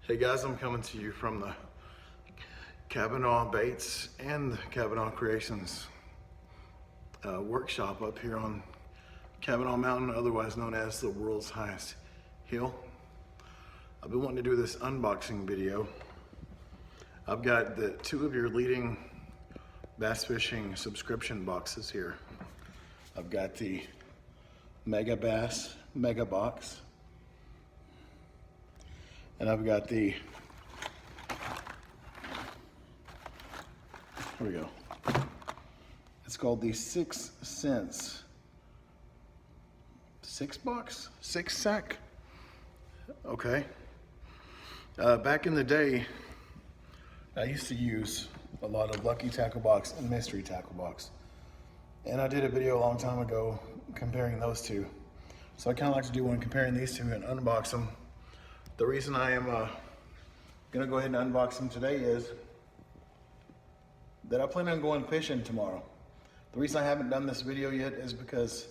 Hey guys, I'm coming to you from the Kavanaugh Baits and the Kavanaugh Creations workshop up here on Kavanaugh Mountain, otherwise known as the world's highest hill. I've been wanting to do this unboxing video. I've got the two of your leading bass fishing subscription boxes here. I've got the Mega Bass Mega Box, and I've got the, here we go. It's called the 6 cents 6-box, 6-sack. Okay. Back in the day, I used to use a lot of Lucky Tackle Box and Mystery Tackle Box. And I did a video a long time ago comparing those two. So I kind of like to do one comparing these two and unbox them. The reason I am gonna go ahead and unbox them today is that I plan on going fishing tomorrow. The reason I haven't done this video yet is because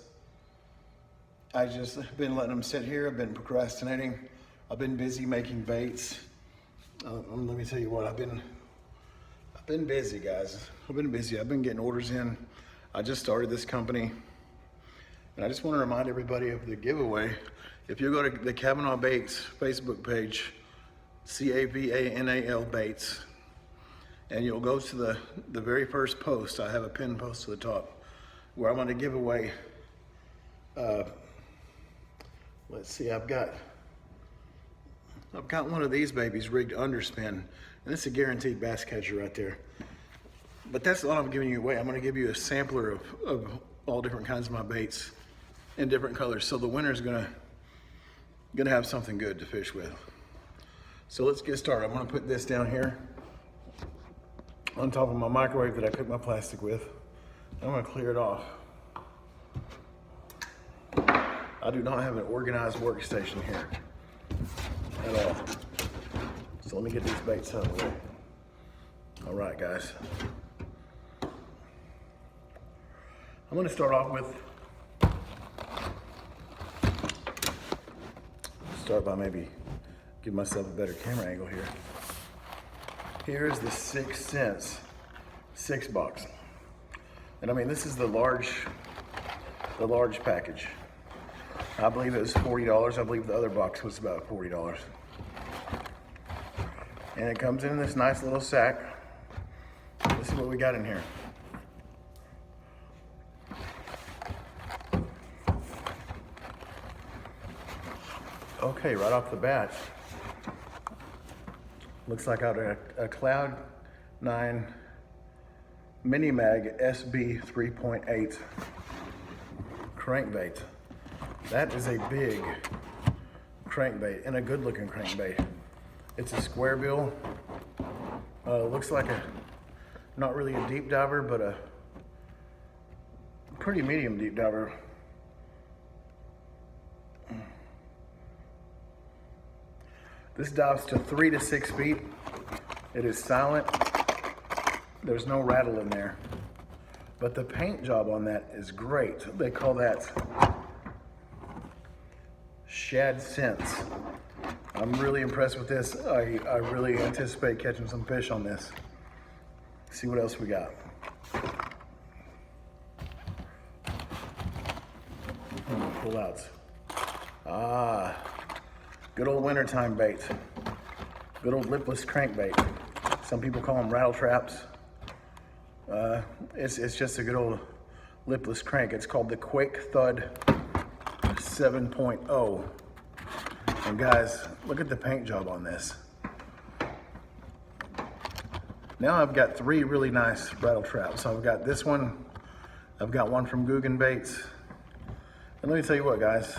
I just been letting them sit here. I've been procrastinating. I've been busy making baits. Let me tell you what, I've been busy, guys. I've been busy. I've been getting orders in. I just started this company, and I just want to remind everybody of the giveaway. If you go to the Kavanaugh Baits Facebook page, Cavanal Baits, and you'll go to the very first post, I have a pinned post to the top, where I'm going to give away, let's see, I've got one of these babies rigged underspin, and it's a guaranteed bass catcher right there. But that's all I'm giving you away. I'm going to give you a sampler of all different kinds of my baits in different colors. So the winner's gonna have something good to fish with. So let's get started. I'm going to put this down here on top of my microwave that I cook my plastic with. I'm going to clear it off. I do not have an organized workstation here at all. So let me get these baits out of the way. All right, guys. I'm going to start off with, by maybe give myself a better camera angle here. Here's the 6 cents 6-box. And I mean, this is the large package. I believe it was $40. I believe the other box was about $40. And it comes in this nice little sack. This is what we got in here. Okay, right off the bat, looks like I got a Cloud 9 Mini Mag SB 3.8 crankbait. That is a big crankbait and a good looking crankbait. It's a square bill. Looks like not really a deep diver, but a pretty medium deep diver. This dives to 3 to 6 feet. It is silent. There's no rattle in there. But the paint job on that is great. They call that Shad Sense. I'm really impressed with this. I really anticipate catching some fish on this. See what else we got. Pull outs. Good old wintertime bait. Good old lipless crankbait. Some people call them rattle traps. It's just a good old lipless crank. It's called the Quake Thud 7.0. And guys, look at the paint job on this. Now I've got 3 really nice rattle traps. So I've got this one. I've got one from Guggen Baits. And let me tell you what, guys.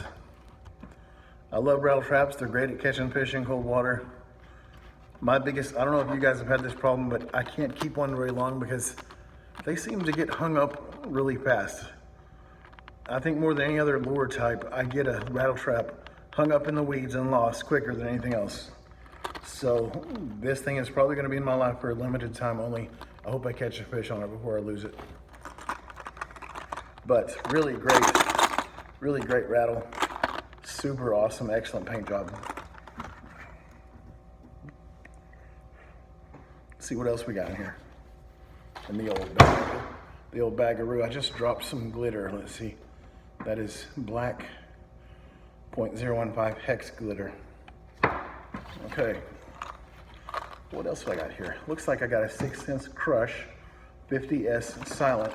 I love rattle traps. They're great at catching fish in cold water. My biggest, I don't know if you guys have had this problem, but I can't keep one very long because they seem to get hung up really fast. I think more than any other lure type, I get a rattle trap hung up in the weeds and lost quicker than anything else. So this thing is probably gonna be in my life for a limited time only. I hope I catch a fish on it before I lose it. But really great rattle. Super awesome, excellent paint job. Let's see what else we got in here. In the old bag. The old bagaroo. I just dropped some glitter. Let's see. That is black 0.015 hex glitter. Okay. What else do I got here? Looks like I got a 6th Sense Crush 50S silent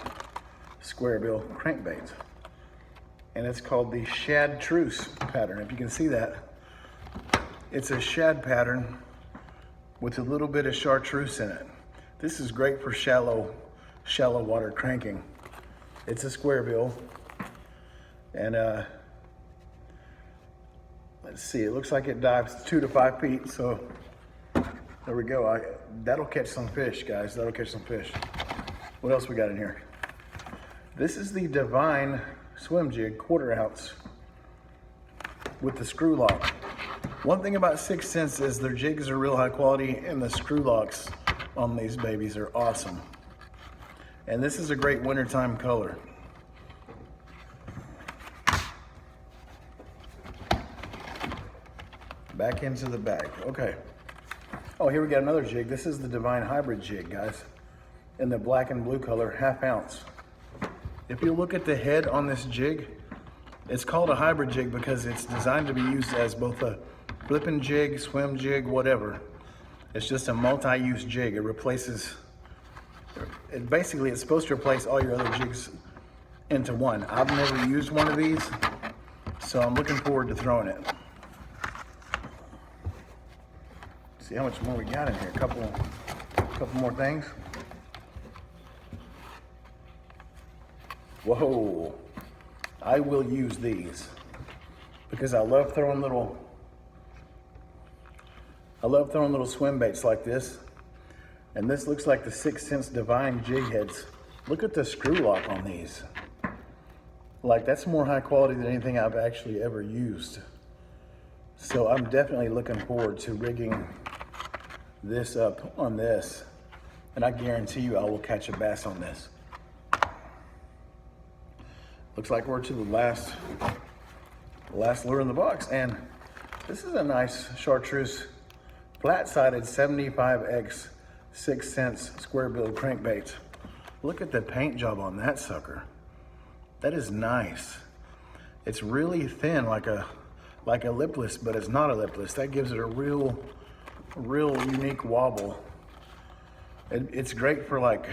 square bill crankbait. And it's called the shad truce pattern. If you can see that, it's a shad pattern with a little bit of chartreuse in it. This is great for shallow water cranking. It's a square bill, and let's see, it looks like it dives 2 to 5 feet, so there we go. That'll catch some fish, guys. That'll catch some fish. What else we got in here? This is the Divine swim jig, 1/4 ounce, with the screw lock. One thing about 6th Sense is their jigs are real high quality, and the screw locks on these babies are awesome. And this is a great wintertime color. Back into the bag. Okay. Oh, here we got another jig. This is the Divine Hybrid jig, guys, in the black and blue color, 1/2 ounce. If you look at the head on this jig, it's called a hybrid jig because it's designed to be used as both a flipping jig, swim jig, whatever. It's just a multi-use jig. It replaces, basically it's supposed to replace all your other jigs into one. I've never used one of these, so I'm looking forward to throwing it. See how much more we got in here. A couple more things. Whoa, I will use these because I love throwing little swim baits like this. And this looks like the 6th Sense Divine jig heads. Look at the screw lock on these. Like, that's more high quality than anything I've actually ever used. So I'm definitely looking forward to rigging this up on this. And I guarantee you I will catch a bass on this. Looks like we're to the last lure in the box, and this is a nice chartreuse flat-sided 75X 6th Sense square bill crankbait. Look at the paint job on that sucker. That is nice. It's really thin, like a lipless, but it's not a lipless. That gives it a real unique wobble. It's great for like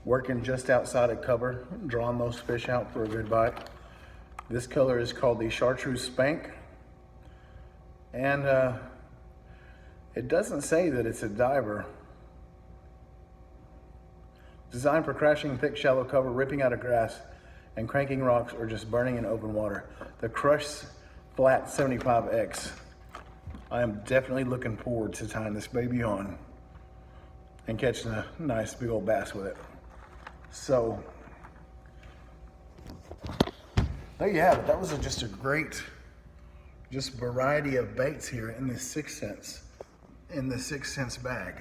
working just outside of cover, drawing those fish out for a good bite. This color is called the Chartreuse Spank. And it doesn't say that it's a diver. Designed for crashing thick, shallow cover, ripping out of grass, and cranking rocks, or just burning in open water. The Crush Flat 75X. I am definitely looking forward to tying this baby on and catching a nice big old bass with it. So, there you have it. That was just a great variety of baits here in the 6th Sense, in the 6th Sense bag.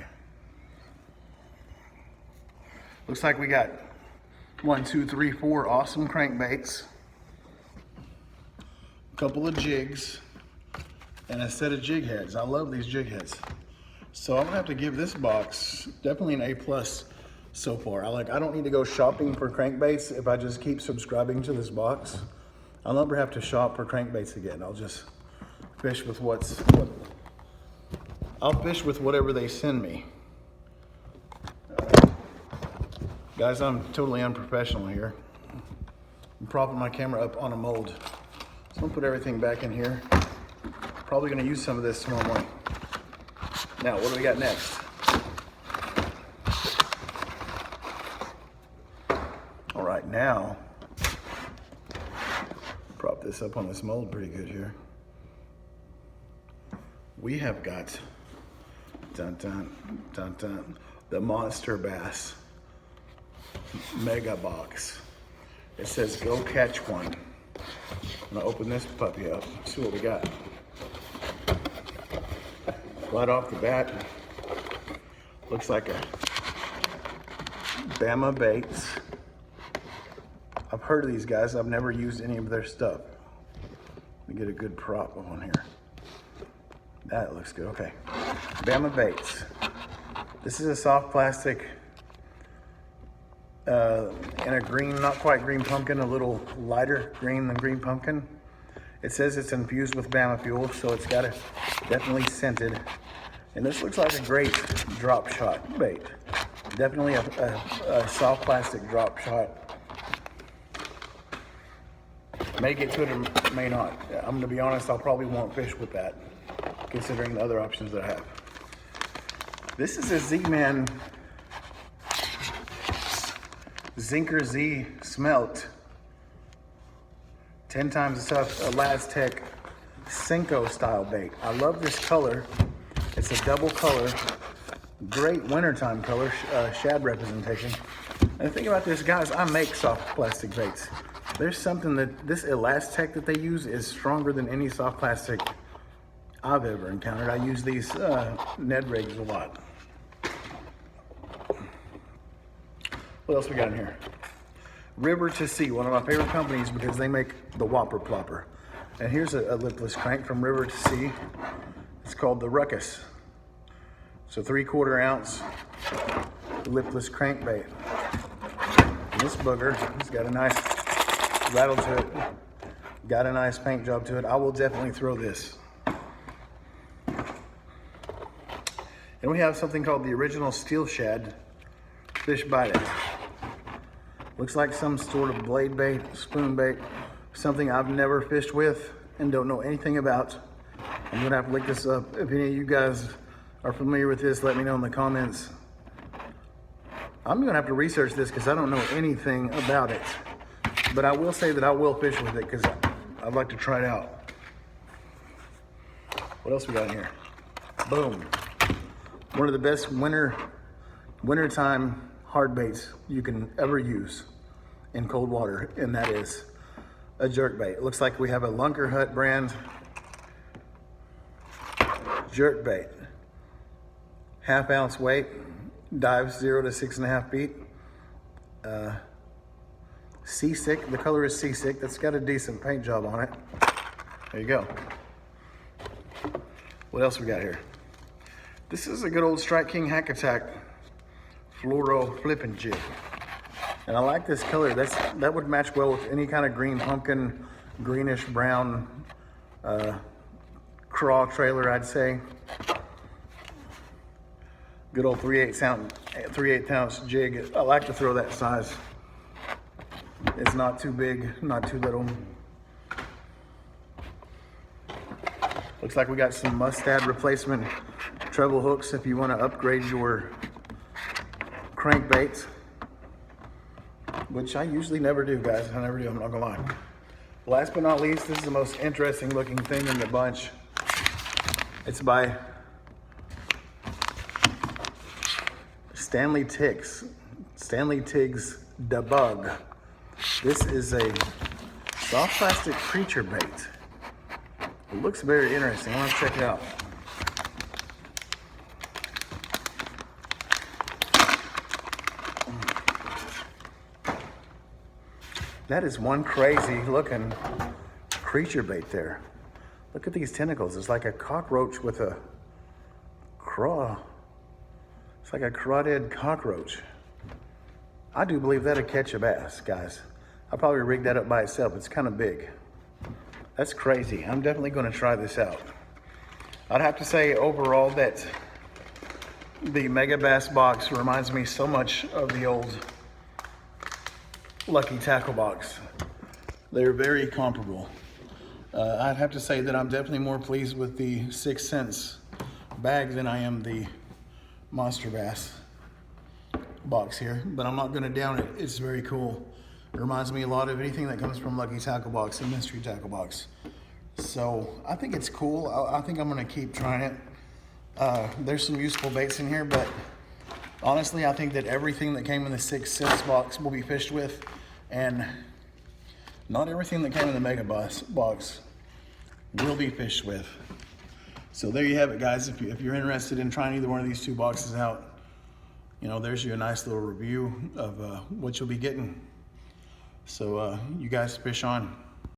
Looks like we got 1, 2, 3, 4 awesome crankbaits, a couple of jigs, and a set of jig heads. I love these jig heads. So I'm gonna have to give this box definitely an A+ so far. I don't need to go shopping for crankbaits if I just keep subscribing to this box. I'll never have to shop for crankbaits again. I'll just fish with I'll fish with whatever they send me. Guys, I'm totally unprofessional here. I'm propping my camera up on a mold. So I'm gonna put everything back in here. Probably gonna use some of this tomorrow morning. Now, what do we got next? All right, now, prop this up on this mold pretty good here. We have got, dun dun, dun dun, the MONSTERBASS Mega Box. It says go catch one. I'm gonna open this puppy up, see what we got. Right off the bat, looks like a Bama Baits. I've heard of these guys. I've never used any of their stuff. Let me get a good prop on here. That looks good. Okay. Bama Baits. This is a soft plastic in a green, not quite green pumpkin, a little lighter green than green pumpkin. It says it's infused with Bama fuel, so it's got definitely scented. And this looks like a great drop shot bait. Definitely a soft plastic drop shot. May get to it or may not. I'm gonna be honest, I'll probably won't fish with that, considering the other options that I have. This is a Z-Man Zinker Z smelt. 10 times the tough Elastec Senko style bait. I love this color. It's a double color, great wintertime color, shad representation. And the thing about this, guys, I make soft plastic baits. There's something that this Elastec that they use is stronger than any soft plastic I've ever encountered. I use these Ned rigs a lot. What else we got in here? River to Sea, one of my favorite companies because they make the Whopper Plopper. And here's a lipless crank from River to Sea. It's called the Ruckus. So 3/4 ounce lipless crankbait. This booger has got a nice rattle to it, got a nice paint job to it. I will definitely throw this. And we have something called the original steel shad fish bite it. Looks like some sort of blade bait, spoon bait, something I've never fished with and don't know anything about. I'm gonna have to look this up. If any of you guys are familiar with this, let me know in the comments. I'm gonna have to research this because I don't know anything about it. But I will say that I will fish with it because I'd like to try it out. What else we got in here? Boom. One of the best wintertime hard baits you can ever use in cold water, and that is a jerkbait. It looks like we have a Lunker Hut brand jerkbait. 1/2 ounce weight, dives 0 to 6.5 feet. Seasick, the color is Seasick. That's got a decent paint job on it. There you go. What else we got here? This is a good old Strike King Hack Attack fluoro flipping jig. And I like this color. That would match well with any kind of green pumpkin, greenish brown craw trailer, I'd say. Good old 3/8 ounce jig. I like to throw that size. It's not too big, not too little. Looks like we got some Mustad replacement treble hooks if you want to upgrade your crankbaits, which I usually never do, guys. I never do, I'm not gonna lie. Last but not least, this is the most interesting looking thing in the bunch. It's by Stanley Tiggs Da Bug. This is a soft plastic creature bait. It looks very interesting. I want to check it out. That is one crazy looking creature bait there. Look at these tentacles. It's like a cockroach with a craw. It's like a crawdad cockroach. I do believe that'll catch a bass, guys. I'll probably rig that up by itself. It's kind of big. That's crazy. I'm definitely going to try this out. I'd have to say overall that the Mega Bass box reminds me so much of the old Lucky Tackle box. They're very comparable. I'd have to say that I'm definitely more pleased with the 6 cents bag than I am the MONSTERBASS box here, but I'm not going to down it. It's very cool. It reminds me a lot of anything that comes from Lucky Tackle Box and Mystery Tackle Box. So I think it's cool. I think I'm going to keep trying it. There's some useful baits in here, but honestly, I think that everything that came in the 6 cents box will be fished with, and not everything that came in the Mega Bass box will be fished with. So there you have it, guys. If you're interested in trying either one of these two boxes out, you know, there's your nice little review of what you'll be getting. So you guys fish on.